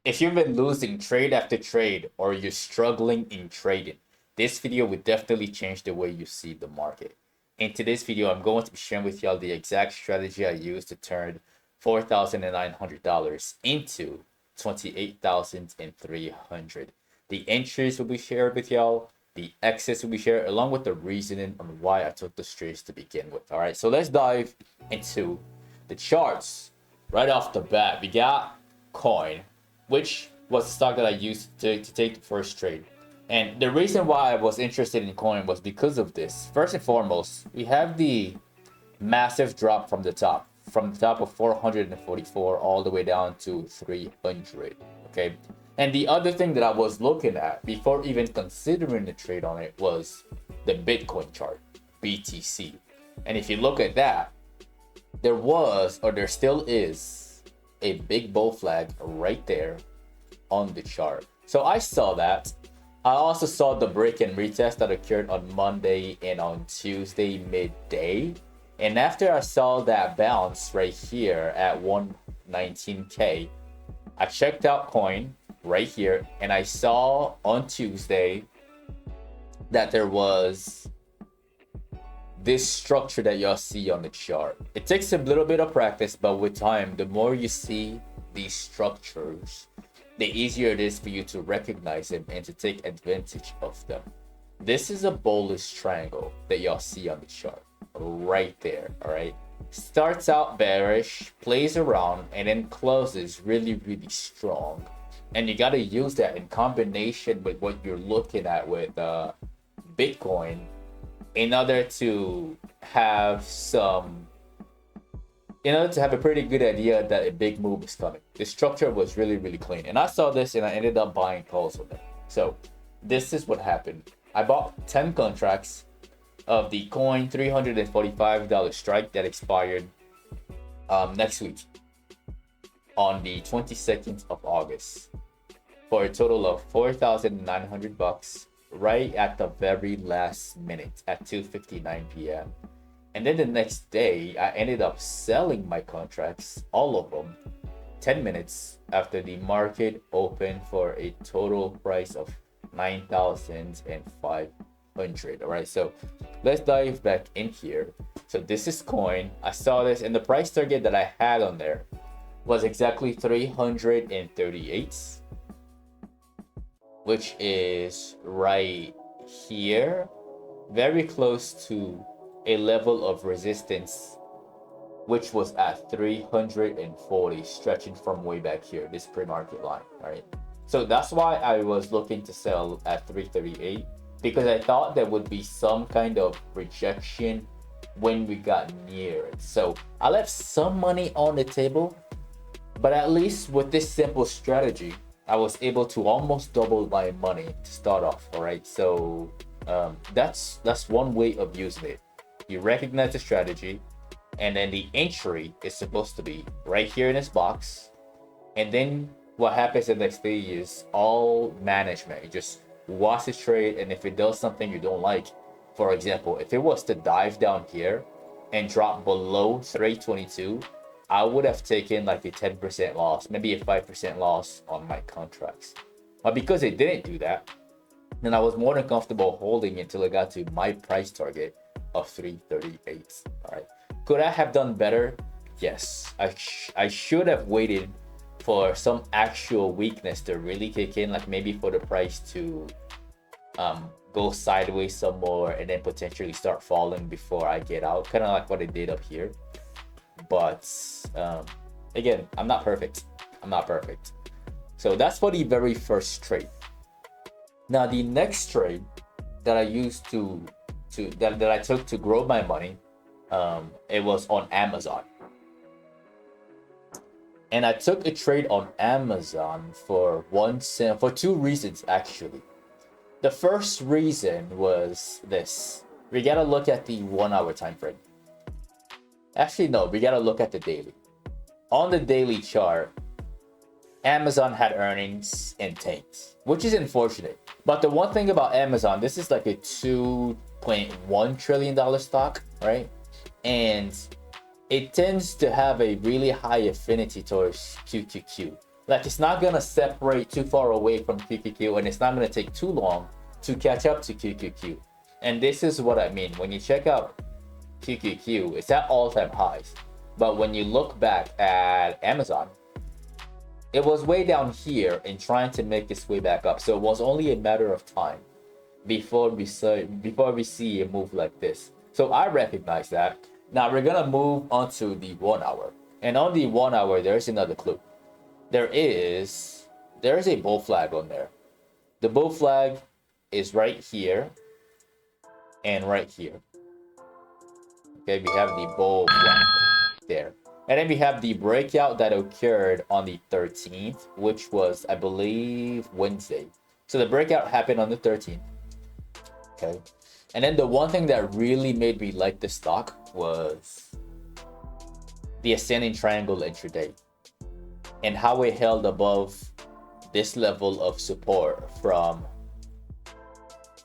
If you've been losing trade after trade or you're struggling in trading, this video would definitely change the way you see the market. In today's video, I'm going to be sharing with y'all the exact strategy I used to turn $4,900 into $28,300. The entries will be shared with y'all. The exits will be shared along with the reasoning on why I took the trades to begin with. All right, so let's dive into the charts. Right off the bat, we got coin, which was the stock that I used to take the first trade. And the reason why I was interested in coin was because of this. First and foremost, we have the massive drop from the top of 444 all the way down to 300. Okay. And the other thing that I was looking at before even considering the trade on it was the Bitcoin chart, BTC. And if you look at that, there was, or there still is, a big bull flag right there on the chart. So I saw that. I also saw the break and retest that occurred on Monday and on Tuesday midday. And after I saw that bounce right here at 119K, I checked out coin right here, and I saw on Tuesday that there was this structure that y'all see on the chart. It takes a little bit of practice, but with time, the more you see these structures, the easier it is for you to recognize them and to take advantage of them. This is a bullish triangle that y'all see on the chart right there. All right, starts out bearish, plays around, and then closes really strong. And you got to use that in combination with what you're looking at with Bitcoin in order to have a pretty good idea that a big move is coming. The structure was really clean, and I saw this and I ended up buying calls on it. So this is what happened. I bought 10 contracts of the coin $345 strike that expired next week on the 22nd of August for a total of $4,900 right at the very last minute at 2:59 p.m. And then the next day, I ended up selling my contracts, all of them, 10 minutes after the market opened for a total price of $9,500. All right, so let's dive back in here. So this is coin. I saw this, and the price target that I had on there was exactly 338, which is right here, very close to a level of resistance, which was at 340, stretching from way back here, this pre-market line. All right, so that's why I was looking to sell at 338, because I thought there would be some kind of rejection when we got near it. So I left some money on the table, but at least with this simple strategy, I was able to almost double my money to start off. All right, so that's one way of using it. You recognize the strategy, and then the entry is supposed to be right here in this box. And then what happens the next day is all management. You just watch the trade, and if it does something you don't like, for example, if it was to dive down here and drop below 322, I would have taken like a 10% loss, maybe a 5% loss on my contracts. But because it didn't do that, then I was more than comfortable holding until it got to my price target of 338. All right, could I have done better? Yes, I should have waited for some actual weakness to really kick in, like maybe for the price to go sideways some more and then potentially start falling before I get out, kind of like what I did up here. But again, I'm not perfect. So that's for the very first trade. Now the next trade that I used that I took to grow my money, it was on Amazon. And I took a trade on Amazon for two reasons actually. The first reason was this. We gotta look at the 1 hour time frame. Actually, no, we gotta look at the daily. On the daily chart, Amazon had earnings and tanked, which is unfortunate. But the one thing about Amazon, this is like a $2.1 trillion stock, right? And it tends to have a really high affinity towards QQQ. Like, it's not gonna separate too far away from QQQ, and it's not gonna take too long to catch up to QQQ. And this is what I mean. When you check out QQQ, it's at all-time highs. But when you look back at Amazon, it was way down here and trying to make its way back up. So it was only a matter of time before we see a move like this. So I recognize that. Now we're gonna move on to the 1 hour. And on the 1 hour, there's another clue. There is a bull flag on there. The bull flag is right here and right here. Okay, we have the bull flag there. And then we have the breakout that occurred on the 13th, which was, I believe, Wednesday. So the breakout happened on the 13th. Okay. And then the one thing that really made me like the stock was the ascending triangle intraday and how it held above this level of support from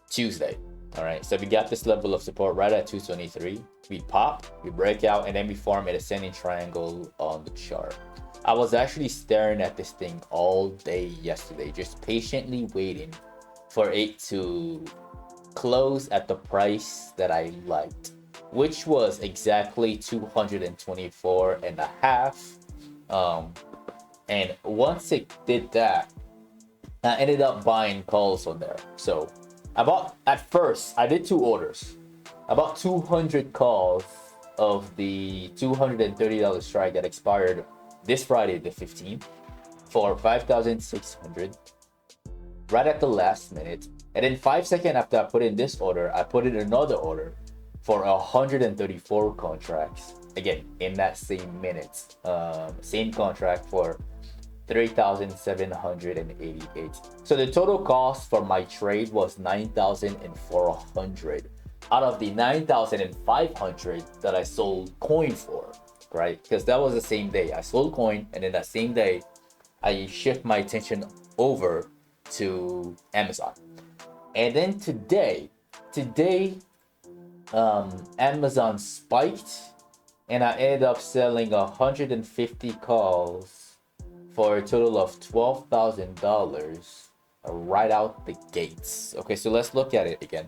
Tuesday. All right, so we got this level of support right at 223. We pop, we break out, and then we form an ascending triangle on the chart. I was actually staring at this thing all day yesterday, just patiently waiting for it to close at the price that I liked, which was exactly 224 and a half. And once it did that, I ended up buying calls on there. So at first I did 2 orders. About 200 calls of the $230 strike that expired this Friday the 15th for 5,600 right at the last minute. And then 5 seconds after I put in this order, I put in another order for 134 contracts. Again, in that same minute, same contract for 3,788. So the total cost for my trade was 9,400 out of the 9,500 that I sold coin for, right? Because that was the same day I sold coin, and then that same day I shift my attention over to Amazon. And then today Amazon spiked, and I ended up selling 150 calls for a total of $12,000 right out the gates. Okay, so let's look at it again.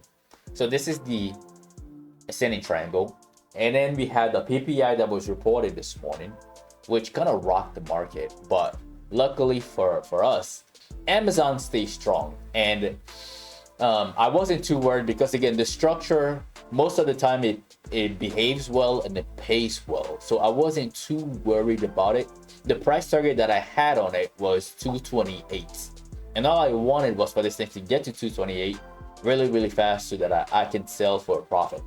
So this is the ascending triangle, and then we had the PPI that was reported this morning, which kind of rocked the market. But luckily for us, Amazon stays strong, and I wasn't too worried because, again, the structure, most of the time it behaves well and it pays well, so I wasn't too worried about it. The price target that I had on it was 228, and all I wanted was for this thing to get to 228 really fast so that I can sell for a profit.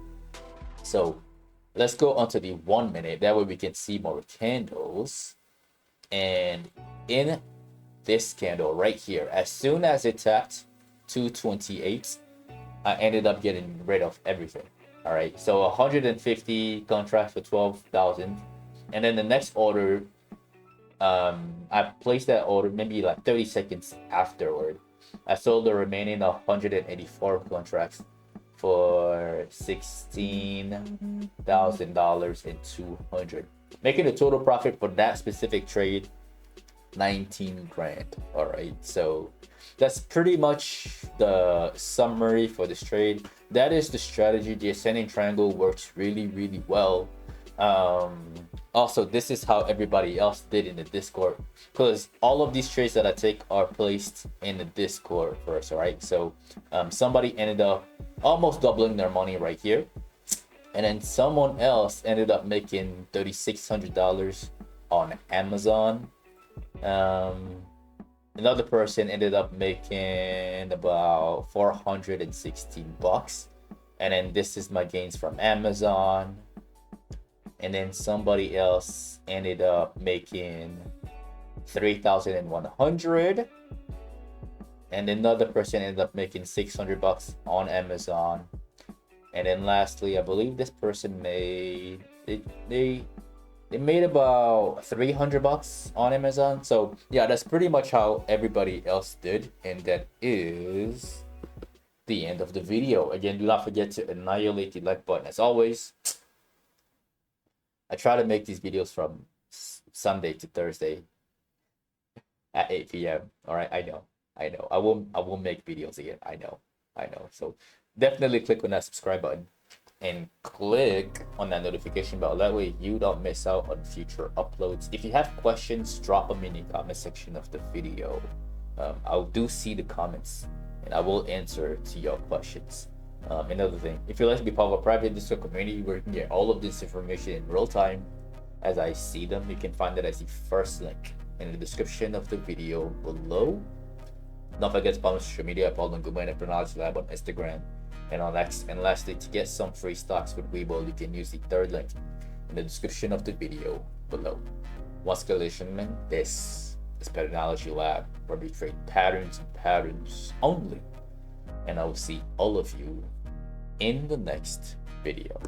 So let's go onto the 1 minute, that way we can see more candles. And in this candle right here, as soon as it tapped 228, I ended up getting rid of everything. All right, so 150 contracts for 12,000, and then the next order, I placed that order maybe like 30 seconds afterward. I sold the remaining 184 contracts for $16,000 and 200, making the total profit for that specific trade 19 grand. All right, so that's pretty much the summary for this trade. That is the strategy. The ascending triangle works really well. Also, this is how everybody else did in the Discord, because all of these trades that I take are placed in the Discord first. All right, so somebody ended up almost doubling their money right here, and then someone else ended up making $3,600 on Amazon. Another person ended up making about 416 bucks, and then this is my gains from Amazon. And then somebody else ended up making 3,100, and another person ended up making 600 bucks on Amazon. And then lastly, I believe this person made they made about 300 bucks on Amazon. So yeah, that's pretty much how everybody else did, and that is the end of the video. Again, do not forget to annihilate the like button. As always, I try to make these videos from Sunday to Thursday at 8 p.m. All right, I know. I won't make videos again. I know. So definitely click on that subscribe button and click on that notification bell. That way you don't miss out on future uploads. If you have questions, drop them in the comment section of the video. I do see the comments and I will answer to your questions. Another thing, if you'd like to be part of a private Discord community where you can get all of this information in real time as I see them, you can find it as the first link in the description of the video below. Don't forget to follow social media. Follow on Google and Patternology Lab on Instagram and on X. And lastly, to get some free stocks with Webull, you can use the third link in the description of the video below. Once again, ladies and gentlemen, this is Patternology Lab, where we trade patterns and patterns only. And I will see all of you in the next video.